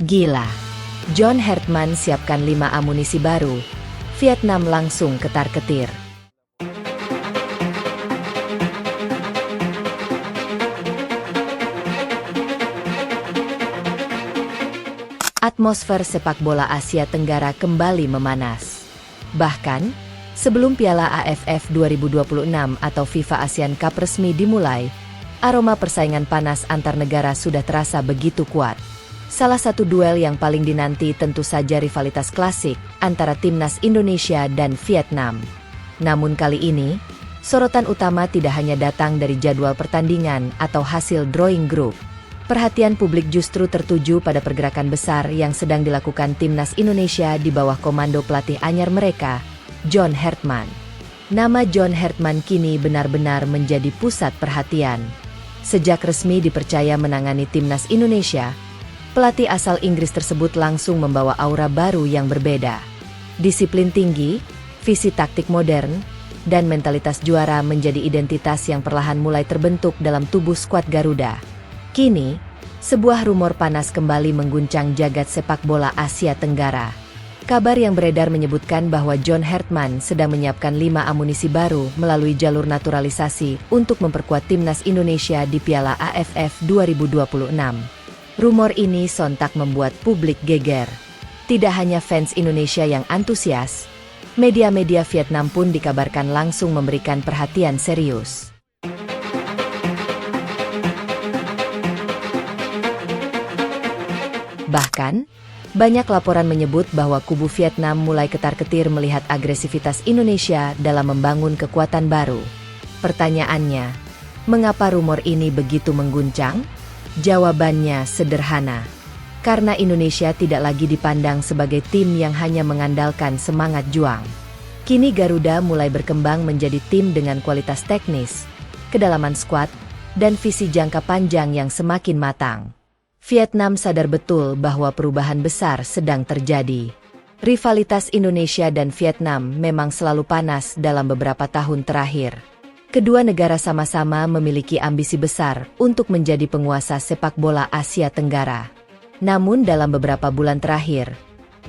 Gila. John Hartman siapkan 5 amunisi baru. Vietnam langsung ketar-ketir. Atmosfer sepak bola Asia Tenggara kembali memanas. Bahkan, sebelum Piala AFF 2026 atau FIFA ASEAN Cup resmi dimulai, aroma persaingan panas antar negara sudah terasa begitu kuat. Salah satu duel yang paling dinanti tentu saja rivalitas klasik antara timnas Indonesia dan Vietnam. Namun kali ini, sorotan utama tidak hanya datang dari jadwal pertandingan atau hasil drawing group. Perhatian publik justru tertuju pada pergerakan besar yang sedang dilakukan timnas Indonesia di bawah komando pelatih anyar mereka, John Hartman. Nama John Hartman kini benar-benar menjadi pusat perhatian. Sejak resmi dipercaya menangani timnas Indonesia, pelatih asal Inggris tersebut langsung membawa aura baru yang berbeda. Disiplin tinggi, visi taktik modern, dan mentalitas juara menjadi identitas yang perlahan mulai terbentuk dalam tubuh skuad Garuda. Kini, sebuah rumor panas kembali mengguncang jagat sepak bola Asia Tenggara. Kabar yang beredar menyebutkan bahwa John Hartman sedang menyiapkan 5 amunisi baru melalui jalur naturalisasi untuk memperkuat timnas Indonesia di Piala AFF 2026. Rumor ini sontak membuat publik geger. Tidak hanya fans Indonesia yang antusias, media-media Vietnam pun dikabarkan langsung memberikan perhatian serius. Bahkan, banyak laporan menyebut bahwa kubu Vietnam mulai ketar-ketir melihat agresivitas Indonesia dalam membangun kekuatan baru. Pertanyaannya, mengapa rumor ini begitu mengguncang? Jawabannya sederhana. Karena Indonesia tidak lagi dipandang sebagai tim yang hanya mengandalkan semangat juang. Kini Garuda mulai berkembang menjadi tim dengan kualitas teknis, kedalaman skuad, dan visi jangka panjang yang semakin matang. Vietnam sadar betul bahwa perubahan besar sedang terjadi. Rivalitas Indonesia dan Vietnam memang selalu panas dalam beberapa tahun terakhir. Kedua negara sama-sama memiliki ambisi besar untuk menjadi penguasa sepak bola Asia Tenggara. Namun dalam beberapa bulan terakhir,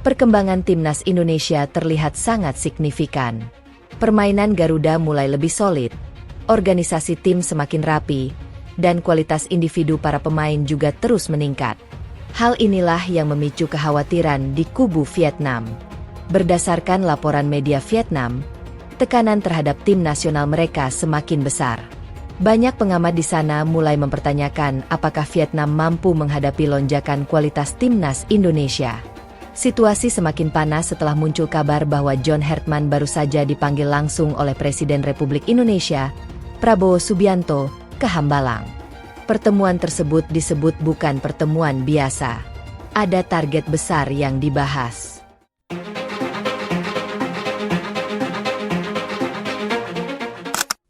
perkembangan timnas Indonesia terlihat sangat signifikan. Permainan Garuda mulai lebih solid, organisasi tim semakin rapi, dan kualitas individu para pemain juga terus meningkat. Hal inilah yang memicu kekhawatiran di kubu Vietnam. Berdasarkan laporan media Vietnam, tekanan terhadap tim nasional mereka semakin besar. Banyak pengamat di sana mulai mempertanyakan apakah Vietnam mampu menghadapi lonjakan kualitas timnas Indonesia. Situasi semakin panas setelah muncul kabar bahwa John Hartman baru saja dipanggil langsung oleh Presiden Republik Indonesia, Prabowo Subianto, ke Hambalang. Pertemuan tersebut disebut bukan pertemuan biasa. Ada target besar yang dibahas.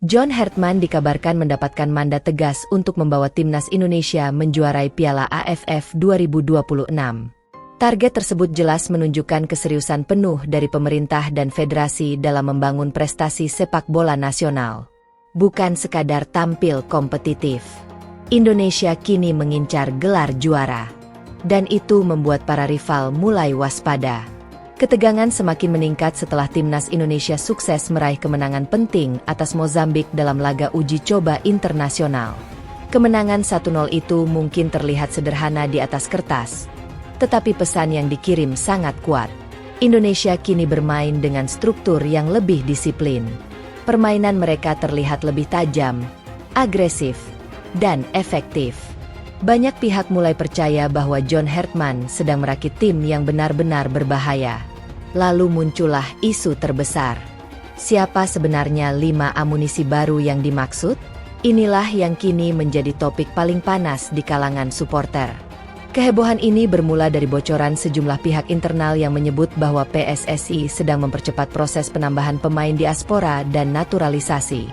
John Hartman dikabarkan mendapatkan mandat tegas untuk membawa timnas Indonesia menjuarai Piala AFF 2026. Target tersebut jelas menunjukkan keseriusan penuh dari pemerintah dan federasi dalam membangun prestasi sepak bola nasional. Bukan sekadar tampil kompetitif. Indonesia kini mengincar gelar juara. Dan itu membuat para rival mulai waspada. Ketegangan semakin meningkat setelah timnas Indonesia sukses meraih kemenangan penting atas Mozambik dalam laga uji coba internasional. Kemenangan 1-0 itu mungkin terlihat sederhana di atas kertas, tetapi pesan yang dikirim sangat kuat. Indonesia kini bermain dengan struktur yang lebih disiplin. Permainan mereka terlihat lebih tajam, agresif, dan efektif. Banyak pihak mulai percaya bahwa John Hartman sedang merakit tim yang benar-benar berbahaya. Lalu muncullah isu terbesar. Siapa sebenarnya 5 amunisi baru yang dimaksud? Inilah yang kini menjadi topik paling panas di kalangan supporter. Kehebohan ini bermula dari bocoran sejumlah pihak internal yang menyebut bahwa PSSI sedang mempercepat proses penambahan pemain diaspora dan naturalisasi.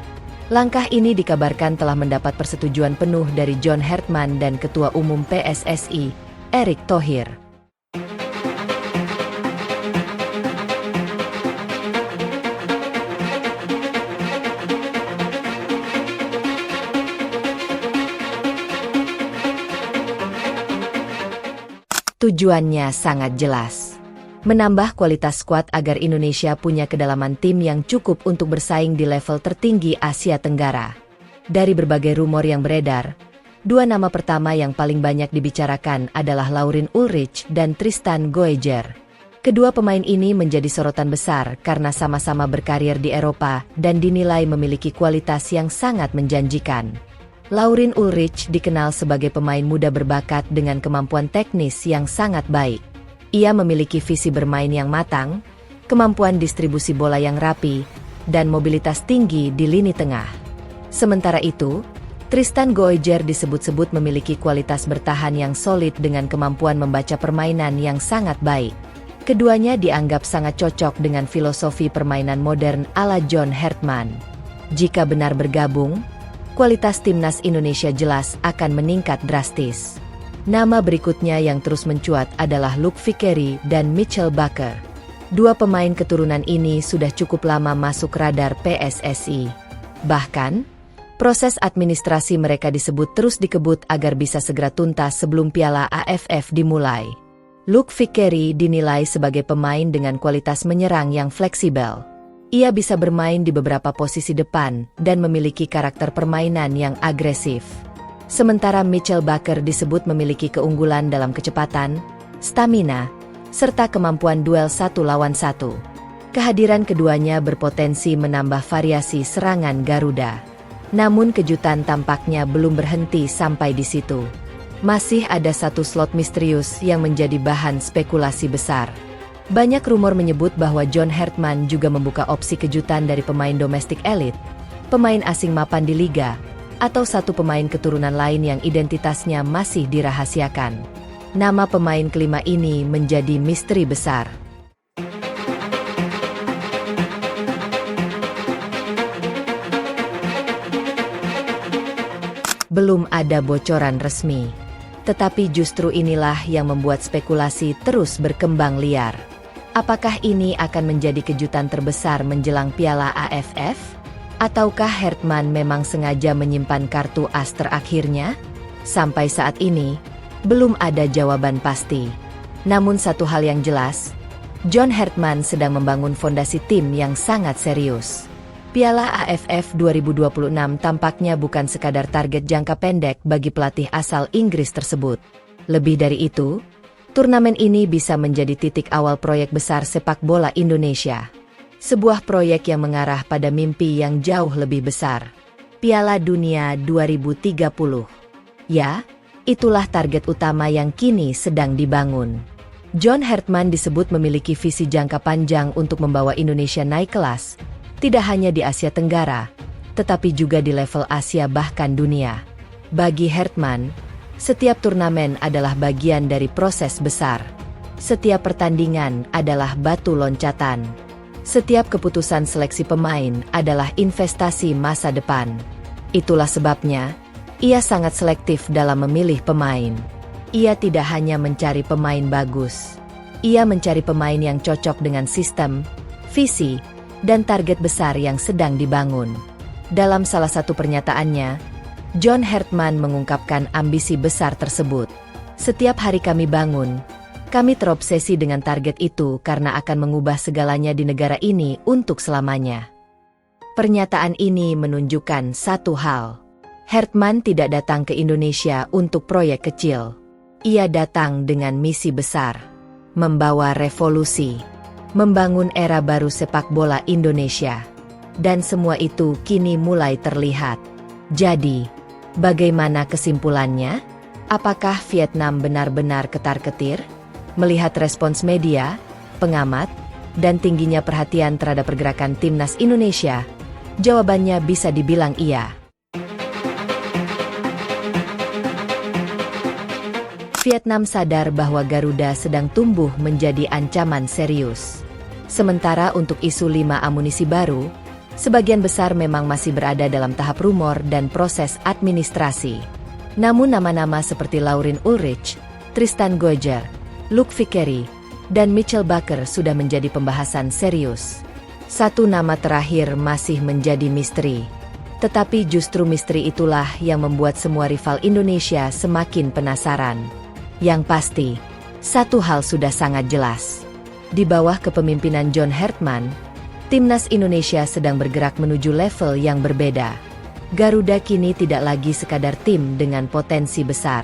Langkah ini dikabarkan telah mendapat persetujuan penuh dari John Hartman dan Ketua Umum PSSI, Erick Thohir. Tujuannya sangat jelas. Menambah kualitas skuad agar Indonesia punya kedalaman tim yang cukup untuk bersaing di level tertinggi Asia Tenggara. Dari berbagai rumor yang beredar, dua nama pertama yang paling banyak dibicarakan adalah Laurin Ulrich dan Tristan Goejer. Kedua pemain ini menjadi sorotan besar karena sama-sama berkarir di Eropa dan dinilai memiliki kualitas yang sangat menjanjikan. Laurin Ulrich dikenal sebagai pemain muda berbakat dengan kemampuan teknis yang sangat baik. Ia memiliki visi bermain yang matang, kemampuan distribusi bola yang rapi, dan mobilitas tinggi di lini tengah. Sementara itu, Tristan Goejer disebut-sebut memiliki kualitas bertahan yang solid dengan kemampuan membaca permainan yang sangat baik. Keduanya dianggap sangat cocok dengan filosofi permainan modern ala John Hartman. Jika benar bergabung, kualitas timnas Indonesia jelas akan meningkat drastis. Nama berikutnya yang terus mencuat adalah Luke Vickery dan Mitchell Bakker. Dua pemain keturunan ini sudah cukup lama masuk radar PSSI. Bahkan, proses administrasi mereka disebut terus dikebut agar bisa segera tuntas sebelum Piala AFF dimulai. Luke Vickery dinilai sebagai pemain dengan kualitas menyerang yang fleksibel. Ia bisa bermain di beberapa posisi depan dan memiliki karakter permainan yang agresif. Sementara Mitchell Bakker disebut memiliki keunggulan dalam kecepatan, stamina, serta kemampuan duel 1 lawan 1. Kehadiran keduanya berpotensi menambah variasi serangan Garuda. Namun kejutan tampaknya belum berhenti sampai di situ. Masih ada satu slot misterius yang menjadi bahan spekulasi besar. Banyak rumor menyebut bahwa John Hartman juga membuka opsi kejutan dari pemain domestik elit, pemain asing mapan di liga, atau satu pemain keturunan lain yang identitasnya masih dirahasiakan. Nama pemain kelima ini menjadi misteri besar. Belum ada bocoran resmi. Tetapi justru inilah yang membuat spekulasi terus berkembang liar. Apakah ini akan menjadi kejutan terbesar menjelang Piala AFF? Ataukah Hartman memang sengaja menyimpan kartu as terakhirnya? Sampai saat ini, belum ada jawaban pasti. Namun satu hal yang jelas, John Hartman sedang membangun fondasi tim yang sangat serius. Piala AFF 2026 tampaknya bukan sekadar target jangka pendek bagi pelatih asal Inggris tersebut. Lebih dari itu, turnamen ini bisa menjadi titik awal proyek besar sepak bola Indonesia. Sebuah proyek yang mengarah pada mimpi yang jauh lebih besar. Piala Dunia 2030. Ya, itulah target utama yang kini sedang dibangun. John Hartman disebut memiliki visi jangka panjang untuk membawa Indonesia naik kelas. Tidak hanya di Asia Tenggara, tetapi juga di level Asia bahkan dunia. Bagi Hartman, setiap turnamen adalah bagian dari proses besar. Setiap pertandingan adalah batu loncatan. Setiap keputusan seleksi pemain adalah investasi masa depan. Itulah sebabnya, ia sangat selektif dalam memilih pemain. Ia tidak hanya mencari pemain bagus. Ia mencari pemain yang cocok dengan sistem, visi, dan target besar yang sedang dibangun. Dalam salah satu pernyataannya, John Hartman mengungkapkan ambisi besar tersebut. Setiap hari kami bangun, kami terobsesi dengan target itu karena akan mengubah segalanya di negara ini untuk selamanya. Pernyataan ini menunjukkan satu hal. Hartman tidak datang ke Indonesia untuk proyek kecil. Ia datang dengan misi besar. Membawa revolusi. Membangun era baru sepak bola Indonesia. Dan semua itu kini mulai terlihat. Jadi, bagaimana kesimpulannya? Apakah Vietnam benar-benar ketar-ketir? Melihat respons media, pengamat, dan tingginya perhatian terhadap pergerakan timnas Indonesia, jawabannya bisa dibilang iya. Vietnam sadar bahwa Garuda sedang tumbuh menjadi ancaman serius. Sementara untuk isu 5 amunisi baru, sebagian besar memang masih berada dalam tahap rumor dan proses administrasi. Namun nama-nama seperti Laurin Ulrich, Tristan Goejer, Luke Vickery, dan Mitchell Bakker sudah menjadi pembahasan serius. Satu nama terakhir masih menjadi misteri. Tetapi justru misteri itulah yang membuat semua rival Indonesia semakin penasaran. Yang pasti, Satu hal sudah sangat jelas. Di bawah kepemimpinan John Hartman, Timnas Indonesia sedang bergerak menuju level yang berbeda. Garuda kini tidak lagi sekadar tim dengan potensi besar.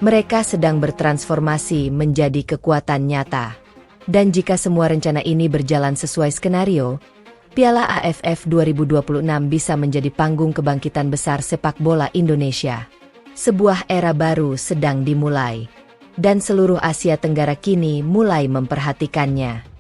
Mereka sedang bertransformasi menjadi kekuatan nyata. Dan jika semua rencana ini berjalan sesuai skenario, Piala AFF 2026 bisa menjadi panggung kebangkitan besar sepak bola Indonesia. Sebuah era baru sedang dimulai, dan seluruh Asia Tenggara kini mulai memperhatikannya.